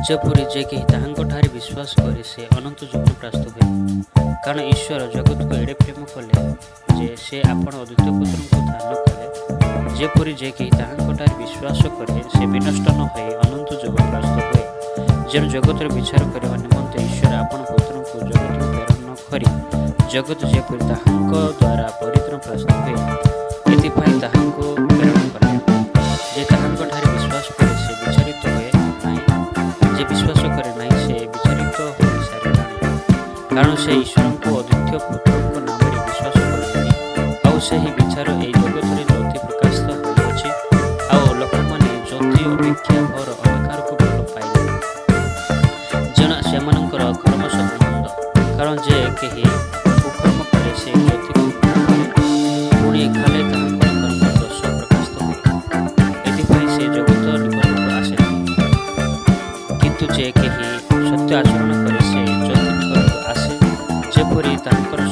ଯେପରି ଯେ କେହି ତାହାଙ୍କଠାରେ ବିଶ୍ୱାସ କରେ ସେ ଅନନ୍ତ ଜୀବନ ପ୍ରାପ୍ତ ହୁଏ। କାରଣ ଈଶ୍ୱର ଜଗତକୁ ଏଡ଼େ ପ୍ରେମ କଲେ ଯେ ସେ ଆପଣ ଅଦ୍ୱିତୀୟ ପୁତ୍ରଙ୍କୁ ଦାନ କଲେ, ଯେପରି ଯେ କେହି ତାହାଙ୍କଠାରେ ବିଶ୍ୱାସ କରେ ସେ ବିନଷ୍ଟ ନ ହୋଇ ଅନନ୍ତ ଜୀବନ ପ୍ରାପ୍ତ ହୁଏ। ଯେଣୁ ଜଗତର ବିଚାର କରିବା ନିମନ୍ତେ ଈଶ୍ୱର ଆପଣ ପୁତ୍ରଙ୍କୁ ଜଗତକୁ ପ୍ରେରଣ ନ କରି ଜଗତ ଯେପରି ତାହାଙ୍କ ଦ୍ୱାରା ପରିତ୍ରାଣ ପ୍ରାପ୍ତ ହୁଏ, ଏଥିପାଇଁ ତାହାଙ୍କୁ ପ୍ରେରଣ କଲେ। ଯେ ତାହାଙ୍କଠାରେ ବିଶ୍ୱାସ କରେ ସେ ବିଚଳିତ ହୁଏ ନାହିଁ, ଯେ ବିଶ୍ୱାସ କରେ ନାହିଁ ସେ ବିଚଳିତ ହୋଇ ସାରିଲାଣି, କାରଣ ସେ ଈଶ୍ୱରଙ୍କୁ ଅଦ୍ୱିତୀୟ ପୁତ୍ରଙ୍କ ନାମରେ ବିଶ୍ୱାସ କଲେନି। ଆଉ ସେହି ବିଚାର ଏହି ଜଗତରେ ଜ୍ୟୋତି ପ୍ରକାଶିତ ହୋଇଅଛି, ଆଉ ଲୋକମାନେ ଜ୍ୟୋତି ଅପେକ୍ଷା ଘୋର ଅନ୍ଧକାରକୁ ଭଲ ପାଇଲେ, ଯେଣୁ ସେମାନଙ୍କର କର୍ମ ସବୁ ମନ୍ଦ। କାରଣ ଯେ କେହି କୁକର୍ମ କରେ ସେ ଜ୍ୟୋତିକୁ ଘୃଣା କରେ, ପୁଣି ଖାଲି ତାହାଙ୍କର କର୍ମ ଦୋଷ ପ୍ରକାଶିତ ହୁଏ, ଏଥିପାଇଁ ସେ ଜଗତ ନିକଟକୁ ଆସେ ନାହିଁ। କିନ୍ତୁ ଯେ କେହି ସତ୍ୟ ଆଚରଣ କରେ ସେ ଜ୍ୟୋତି ନିକଟକୁ ଆସେ, ଯେପରି ତାହାଙ୍କର